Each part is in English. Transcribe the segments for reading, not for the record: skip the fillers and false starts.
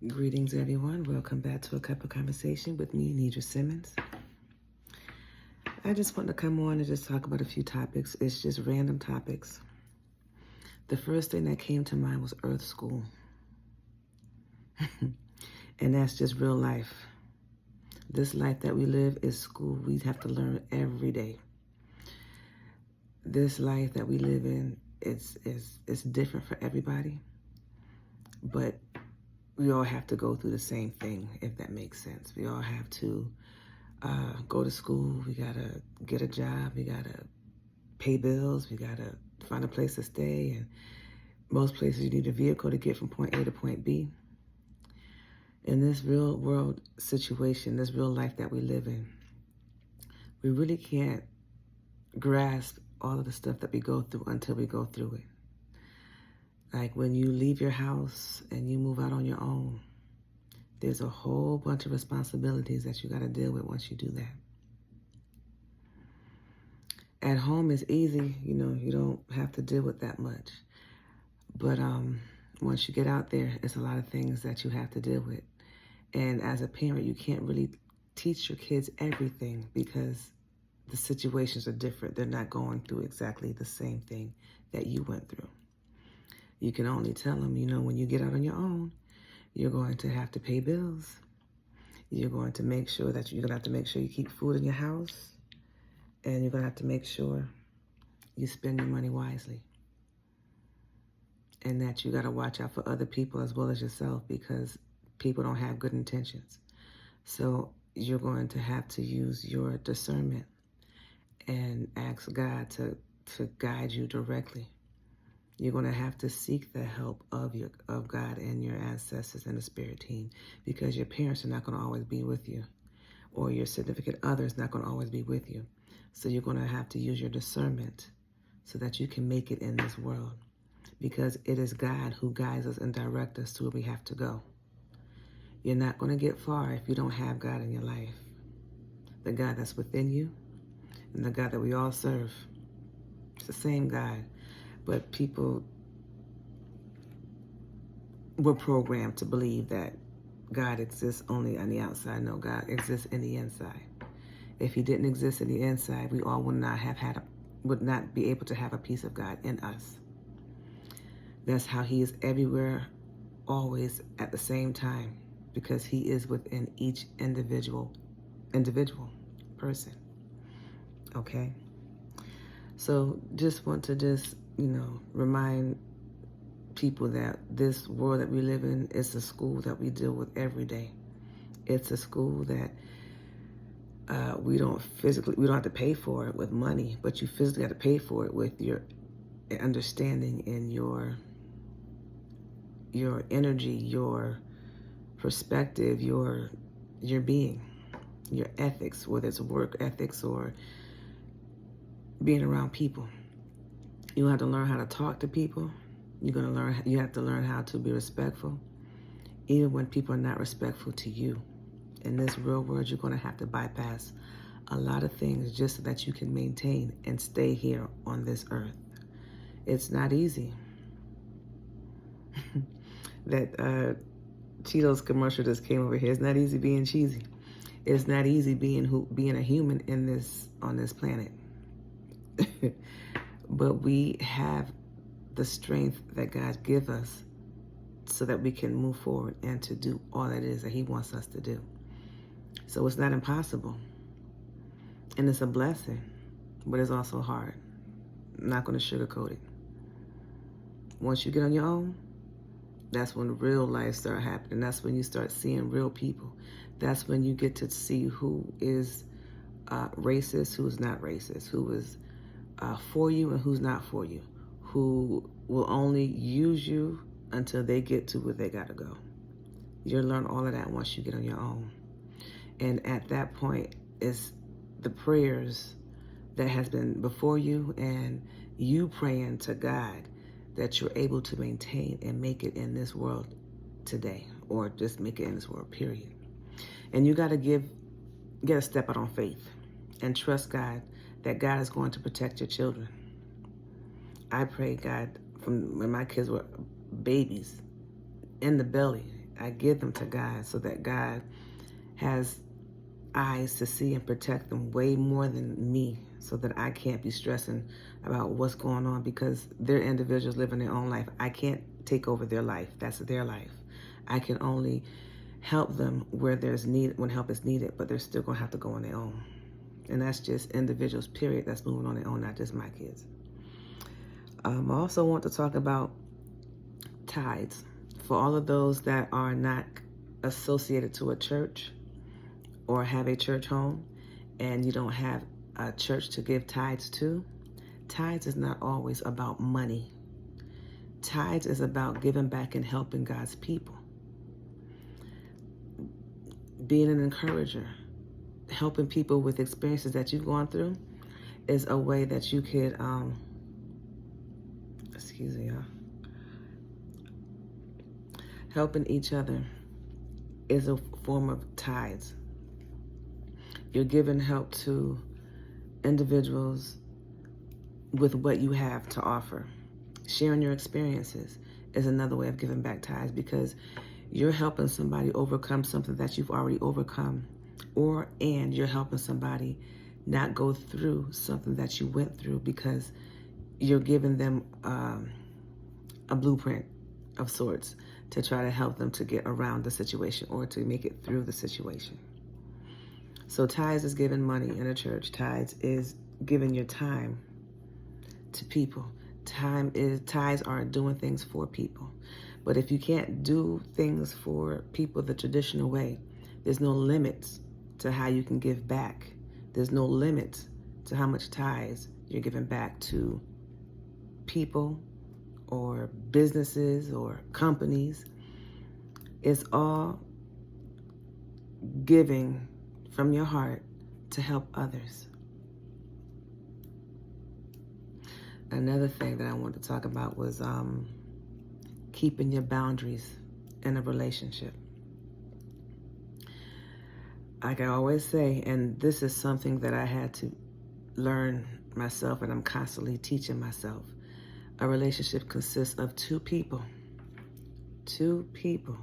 Greetings, everyone. Welcome back to A Cup of Conversation with me, Nidra Simmons. I just want to come on and just talk about a few topics. It's just random topics. The first thing that came to mind was Earth School. And that's just real life. This life that we live is school. We have to learn every day. This life that we live in, it's different for everybody. But we all have to go through the same thing, if that makes sense. We all have to go to school. We got to get a job. We got to pay bills. We got to find a place to stay. And most places you need a vehicle to get from point A to point B. In this real world situation, this real life that we live in, we really can't grasp all of the stuff that we go through until we go through it. Like when you leave your house and you move out on your own, there's a whole bunch of responsibilities that you got to deal with once you do that. At home is easy, you don't have to deal with that much. But once you get out there, it's a lot of things that you have to deal with. And as a parent, you can't really teach your kids everything because the situations are different. They're not going through exactly the same thing that you went through. You can only tell them, when you get out on your own, you're going to have to pay bills. You're going to make sure that you're going to have to make sure you keep food in your house. And you're going to have to make sure you spend your money wisely. And that you got to watch out for other people as well as yourself because people don't have good intentions. So you're going to have to use your discernment and ask God to guide you directly. You're going to have to seek the help of God and your ancestors and the spirit team because your parents are not going to always be with you, or your significant other is not going to always be with you. So you're going to have to use your discernment so that you can make it in this world because it is God who guides us and directs us to where we have to go. You're not going to get far if you don't have God in your life. The God that's within you and the God that we all serve. It's the same God. But people were programmed to believe that God exists only on the outside. No, God exists in the inside. If he didn't exist in the inside, we all would not be able to have a piece of God in us. That's how he is everywhere, always at the same time, because he is within each individual person. Okay? So just want to remind people that this world that we live in is a school that we deal with every day. It's a school that we don't have to pay for it with money, but you physically have to pay for it with your understanding and your energy, your perspective, your being, your ethics, whether it's work ethics or being around people. You have to learn how to talk to people. You have to learn how to be respectful, even when people are not respectful to you. In this real world, you're going to have to bypass a lot of things just so that you can maintain and stay here on this earth. It's not easy. That Cheetos commercial just came over here. It's not easy being cheesy. It's not easy being a human on this planet. But we have the strength that God gives us so that we can move forward and to do all that it is that he wants us to do. So it's not impossible. And it's a blessing, but it's also hard. I'm not going to sugarcoat it. Once you get on your own, that's when real life starts happening. That's when you start seeing real people. That's when you get to see who is racist, who's not racist, who is for you and who's not for you, who will only use you until they get to where they got to go. You'll learn all of that once you get on your own. And at that point, it's the prayers that has been before you and you praying to God that you're able to maintain and make it in this world today, or just make it in this world, period. And you got to get a step out on faith and trust God that God is going to protect your children. I pray, God, from when my kids were babies in the belly, I give them to God so that God has eyes to see and protect them way more than me, so that I can't be stressing about what's going on, because they're individuals living their own life. I can't take over their life. That's their life. I can only help them where there's need, when help is needed, but they're still going to have to go on their own. And that's just individuals, period, that's moving on their own, not just my kids. I also want to talk about tithes. For all of those that are not associated to a church or have a church home and you don't have a church to give tithes to, tithes is not always about money. Tithes is about giving back and helping God's people. Being an encourager, helping people with experiences that you've gone through is a way that you could, excuse me, y'all. Helping each other is a form of tithes. You're giving help to individuals with what you have to offer. Sharing your experiences is another way of giving back tithes, because you're helping somebody overcome something that you've already overcome, and you're helping somebody not go through something that you went through, because you're giving them a blueprint of sorts to try to help them to get around the situation or to make it through the situation. So tithes is giving money in a church. Tithes is giving your time to people. Tithes are doing things for people. But if you can't do things for people the traditional way, there's no limits to how you can give back. There's no limits to how much tithes you're giving back to people or businesses or companies. It's all giving from your heart to help others. Another thing that I wanted to talk about was keeping your boundaries in a relationship. Like I always say, and this is something that I had to learn myself, and I'm constantly teaching myself, a relationship consists of two people. Two people.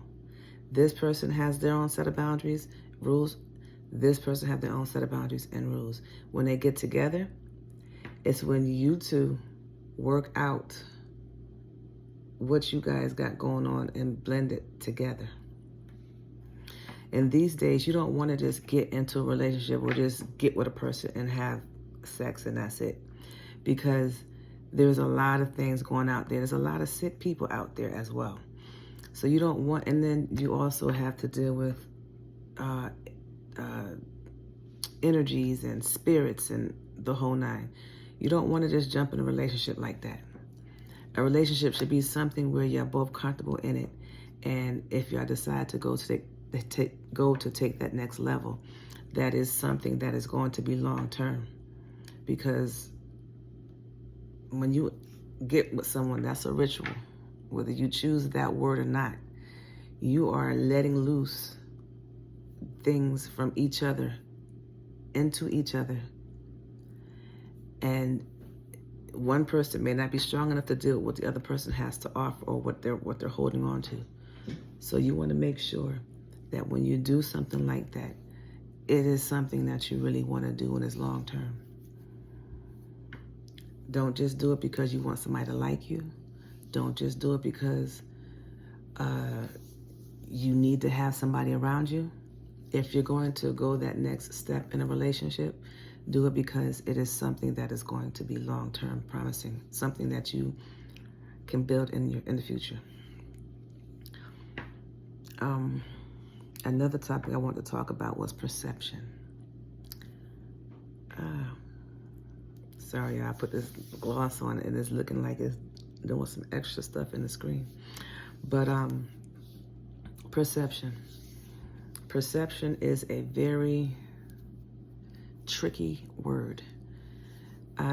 This person has their own set of boundaries, rules. This person has their own set of boundaries and rules. When they get together, it's when you two work out what you guys got going on and blend it together. And these days, you don't want to just get into a relationship or just get with a person and have sex and that's it. Because there's a lot of things going out there. There's a lot of sick people out there as well. So you don't want, and then you also have to deal with energies and spirits and the whole nine. You don't want to just jump in a relationship like that. A relationship should be something where you're both comfortable in it. And if y'all decide to go to take that next level, that is something that is going to be long term. Because when you get with someone, that's a ritual. Whether you choose that word or not, you are letting loose things from each other into each other. And one person may not be strong enough to deal with what the other person has to offer or what they're holding on to. So you want to make sure that when you do something like that, it is something that you really want to do and is long term. Don't just do it because you want somebody to like you. Don't just do it because you need to have somebody around you. If you're going to go that next step in a relationship, do it because it is something that is going to be long-term promising, something that you can build in the future. Another topic I want to talk about was perception. Sorry, I put this gloss on it and it's looking like it's doing some extra stuff in the screen. But perception. Perception is a very tricky word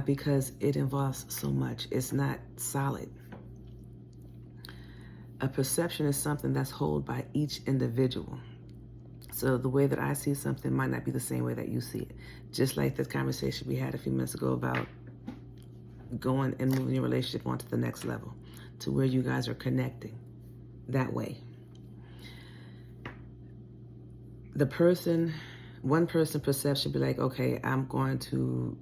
because it involves so much. It's not solid. A perception is something that's held by each individual. So the way that I see something might not be the same way that you see it. Just like this conversation we had a few minutes ago about going and moving your relationship on to the next level, to where you guys are connecting that way. one person perception be like, okay, I'm going to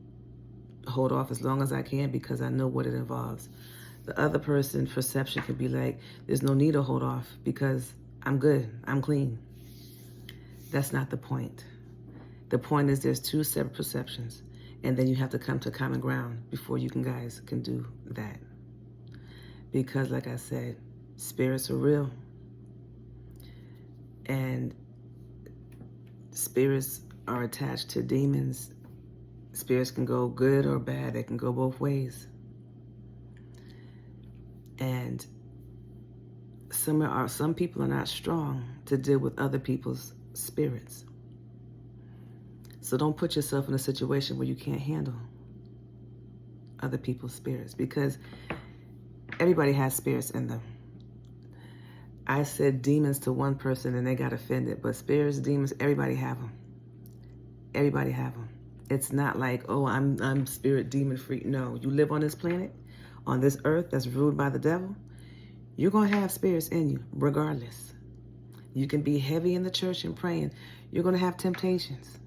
hold off as long as I can because I know what it involves. The other person perception could be like, there's no need to hold off because I'm good, I'm clean. That's not the point. The point is there's two separate perceptions, and then you have to come to common ground before you guys can do that. Because like I said, spirits are real. And spirits are attached to demons. Spirits can go good or bad. They can go both ways. And some people are not strong to deal with other people's spirits. So don't put yourself in a situation where you can't handle other people's spirits, because everybody has spirits in them. I said demons to one person and they got offended, but spirits, demons, everybody have them. Everybody have them. It's not like, oh, I'm spirit demon free. No, you live on this planet, on this earth that's ruled by the devil. You're going to have spirits in you regardless. You can be heavy in the church and praying. You're going to have temptations.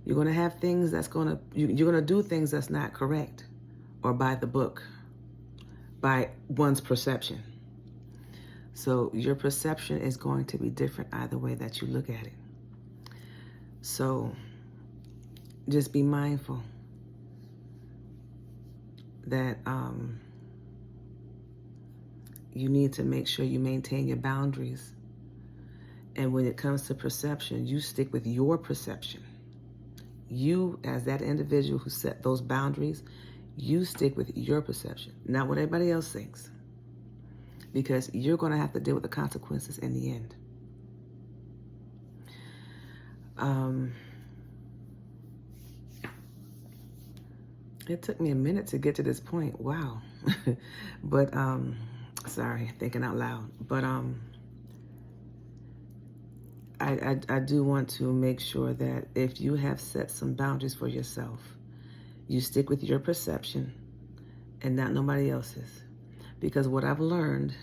You're going to have things you're going to do things that's not correct or by the book, by one's perception. So your perception is going to be different either way that you look at it. So just be mindful that you need to make sure you maintain your boundaries. And when it comes to perception, you stick with your perception. You, as that individual who set those boundaries, you stick with your perception, not what everybody else thinks. Because you're going to have to deal with the consequences in the end. It took me a minute to get to this point. Wow. But, sorry, thinking out loud. But I do want to make sure that if you have set some boundaries for yourself, you stick with your perception and not nobody else's. Because what I've learned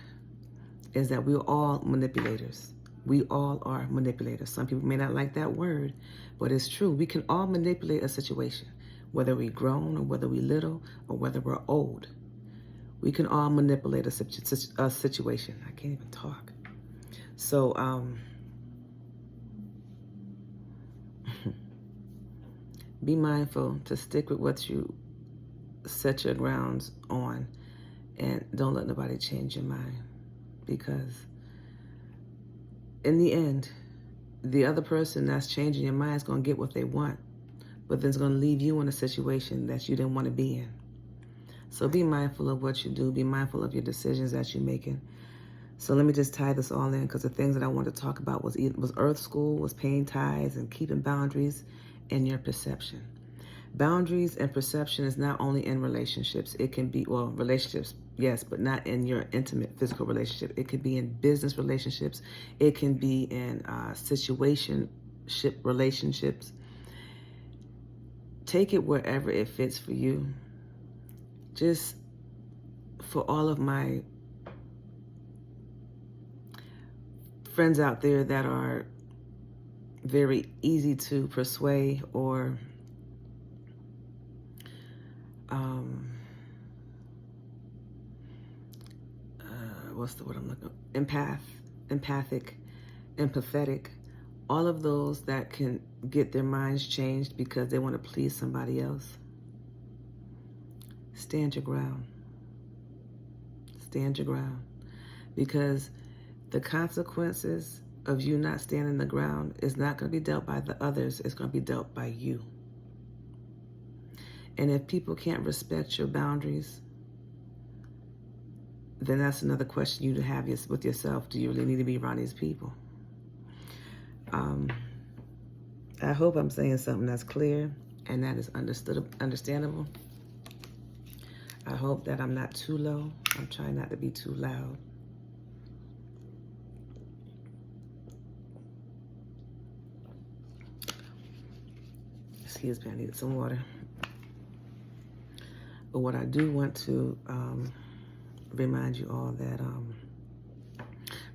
is that we're all manipulators. We all are manipulators. Some people may not like that word, but it's true. We can all manipulate a situation, whether we're grown or whether we're little or whether we're old. We can all manipulate a situation. I can't even talk. So, be mindful to stick with what you set your grounds on, and don't let nobody change your mind, because in the end, the other person that's changing your mind is going to get what they want, but then it's going to leave you in a situation that you didn't want to be in. So be mindful of what you do. Be mindful of your decisions that you're making. So let me just tie this all in, because the things that I wanted to talk about was Earth School, was paying tithes and keeping boundaries, and your perception. Boundaries and perception is not only in relationships. It can be, well, relationships, yes, but not in your intimate physical relationship. It could be in business relationships. It can be in situationship relationships. Take it wherever it fits for you. Just for all of my friends out there that are very easy to persuade, or what's the word I'm looking for? Empathic, empathetic, all of those that can get their minds changed because they want to please somebody else. Stand your ground. Stand your ground. Because the consequences of you not standing the ground is not going to be dealt by the others. It's going to be dealt by you. And if people can't respect your boundaries, then that's another question you to have with yourself. Do you really need to be around these people? I hope I'm saying something that's clear and that is understandable. I hope that I'm not too low. I'm trying not to be too loud. Excuse me, I need some water. But what I do want to remind you all that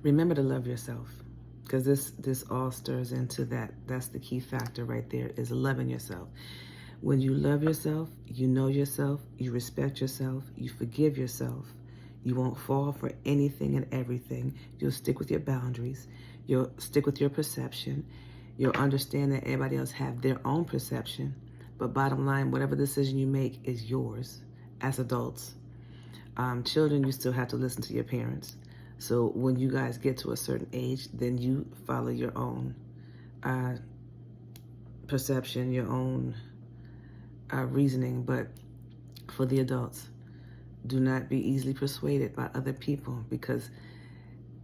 remember to love yourself. because this all stirs into that. That's the key factor right there, is loving yourself. When you love yourself, you know yourself, you respect yourself, you forgive yourself, you won't fall for anything and everything. You'll stick with your boundaries. You'll stick with your perception. You'll understand that everybody else have their own perception. But bottom line, whatever decision you make is yours as adults. Children, you still have to listen to your parents. So when you guys get to a certain age, then you follow your own perception, your own reasoning. But for the adults, do not be easily persuaded by other people, because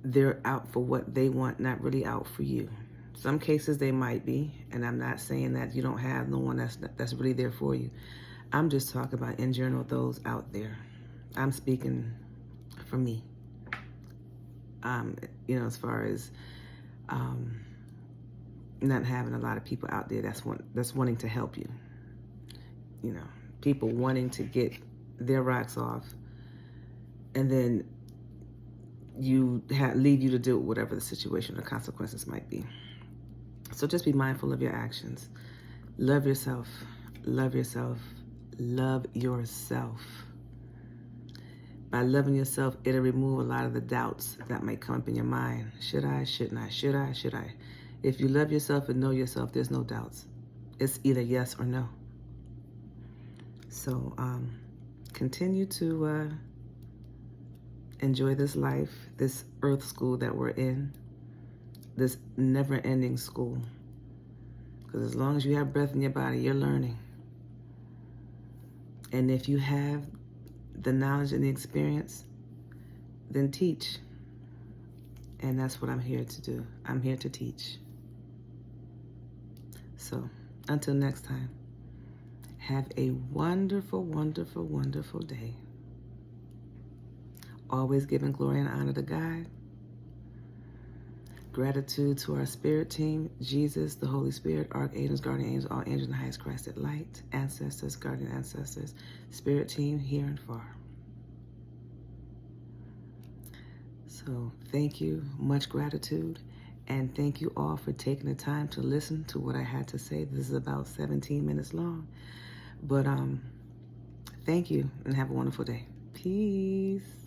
they're out for what they want, not really out for you. Some cases they might be, and I'm not saying that you don't have no one that's really there for you. I'm just talking about in general those out there. I'm speaking for me. As far as not having a lot of people out there that's wanting to help you. People wanting to get their rocks off, and then leave you to deal with whatever the situation or consequences might be. So just be mindful of your actions. Love yourself. Love yourself. Love yourself. By loving yourself, it'll remove a lot of the doubts that might come up in your mind. Should I? Shouldn't I? Should I? Should I? If you love yourself and know yourself, there's no doubts. It's either yes or no. So continue to enjoy this life, this earth school that we're in, this never-ending school. Because as long as you have breath in your body, you're learning. And if you have the knowledge and the experience, then teach. And that's what I'm here to do. I'm here to teach. So until next time, have a wonderful, wonderful, wonderful day. Always giving glory and honor to God. Gratitude to our spirit team, Jesus, the Holy Spirit, archangels, guardian angels, all angels in the highest Christed light, ancestors, guardian ancestors, spirit team here and far. So thank you, much gratitude, and thank you all for taking the time to listen to what I had to say. This is about 17 minutes long, but thank you and have a wonderful day. Peace.